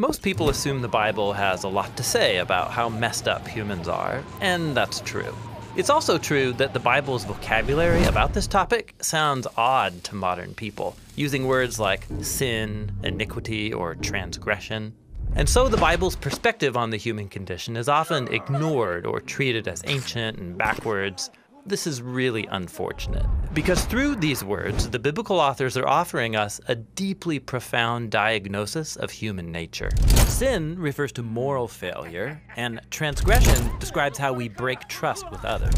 Most people assume the Bible has a lot to say about how messed up humans are, and that's true. It's also true that the Bible's vocabulary about this topic sounds odd to modern people, using words like sin, iniquity, or transgression. And so the Bible's perspective on the human condition is often ignored or treated as ancient and backwards. This is really unfortunate, because through these words, the biblical authors are offering us a deeply profound diagnosis of human nature. Sin refers to moral failure, and transgression describes how we break trust with others.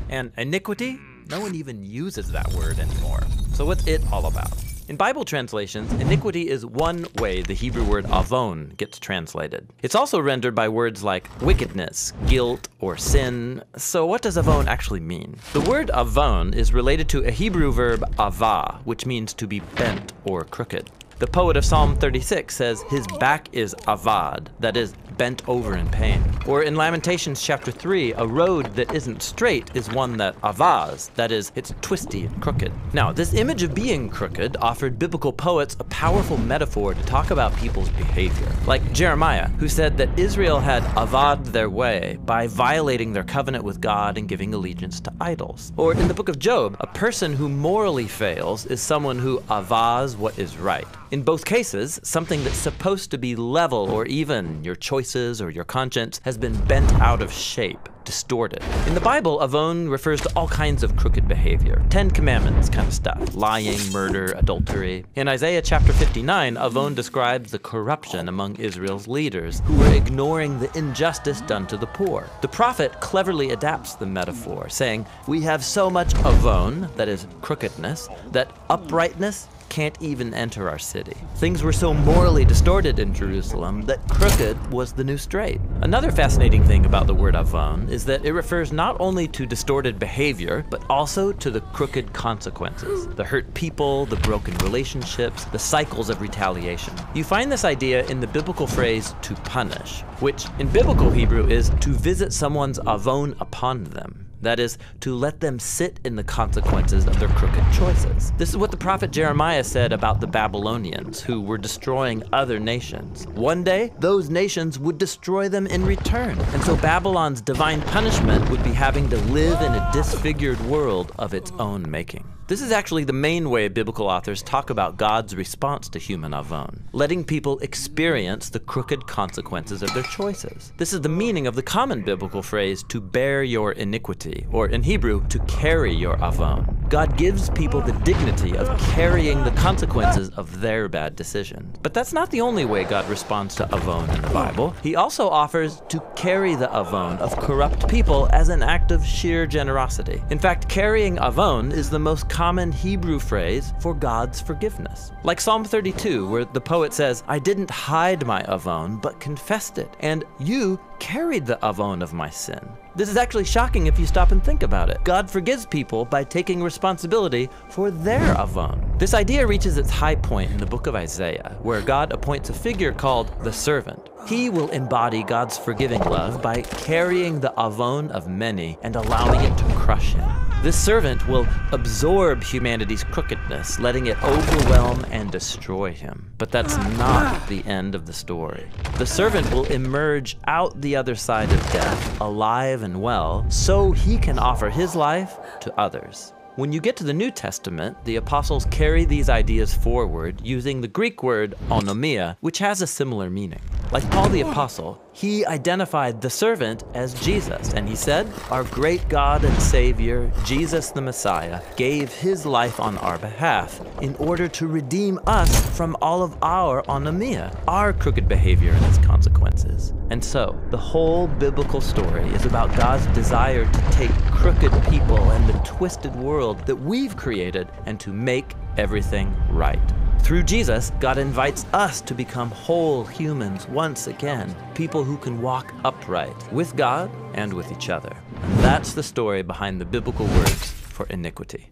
And iniquity? No one even uses that word anymore. So what's it all about? In Bible translations, iniquity is one way the Hebrew word avon gets translated. It's also rendered by words like wickedness, guilt, or sin. So what does avon actually mean? The word avon is related to a Hebrew verb avah, which means to be bent or crooked. The poet of Psalm 36 says his back is avad, that is, bent over in pain. Or in Lamentations chapter 3, a road that isn't straight is one that avaz, that is, it's twisty and crooked. Now, this image of being crooked offered biblical poets a powerful metaphor to talk about people's behavior. Like Jeremiah, who said that Israel had avad their way by violating their covenant with God and giving allegiance to idols. Or in the book of Job, a person who morally fails is someone who avaz what is right. In both cases, something that's supposed to be level or even, your choices or your conscience, has been bent out of shape, distorted. In the Bible, avon refers to all kinds of crooked behavior. 10 Commandments kind of stuff. Lying, murder, adultery. In Isaiah chapter 59, avon describes the corruption among Israel's leaders who were ignoring the injustice done to the poor. The prophet cleverly adapts the metaphor, saying, "We have so much avon, that is crookedness, that uprightness can't even enter our city." Things were so morally distorted in Jerusalem that crooked was the new straight. Another fascinating thing about the word avon is that it refers not only to distorted behavior, but also to the crooked consequences. The hurt people, the broken relationships, the cycles of retaliation. You find this idea in the biblical phrase to punish, which in biblical Hebrew is to visit someone's avon upon them. That is, to let them sit in the consequences of their crooked choices. This is what the prophet Jeremiah said about the Babylonians, who were destroying other nations. One day, those nations would destroy them in return. And so Babylon's divine punishment would be having to live in a disfigured world of its own making. This is actually the main way biblical authors talk about God's response to human avon, letting people experience the crooked consequences of their choices. This is the meaning of the common biblical phrase, to bear your iniquity, or in Hebrew, to carry your avon. God gives people the dignity of carrying the consequences of their bad decisions. But that's not the only way God responds to avon in the Bible. He also offers to carry the avon of corrupt people as an act of sheer generosity. In fact, carrying avon is the most common Hebrew phrase for God's forgiveness. Like Psalm 32, where the poet says, "I didn't hide my avon, but confessed it, and you carried the avon of my sin." This is actually shocking if you stop and think about it. God forgives people by taking responsibility for their avon. This idea reaches its high point in the book of Isaiah, where God appoints a figure called the servant. He will embody God's forgiving love by carrying the avon of many and allowing it to crush him. This servant will absorb humanity's crookedness, letting it overwhelm and destroy him. But that's not the end of the story. The servant will emerge out the other side of death, alive and well, so he can offer his life to others. When you get to the New Testament, the apostles carry these ideas forward using the Greek word onomia, which has a similar meaning. Like Paul the Apostle, he identified the servant as Jesus, and he said, "Our great God and Savior, Jesus the Messiah, gave his life on our behalf in order to redeem us from all of our onomia, our crooked behavior and its consequences." And so, the whole biblical story is about God's desire to take crooked people and the twisted world that we've created and to make everything right. Through Jesus, God invites us to become whole humans once again, people who can walk upright with God and with each other. And that's the story behind the biblical words for iniquity.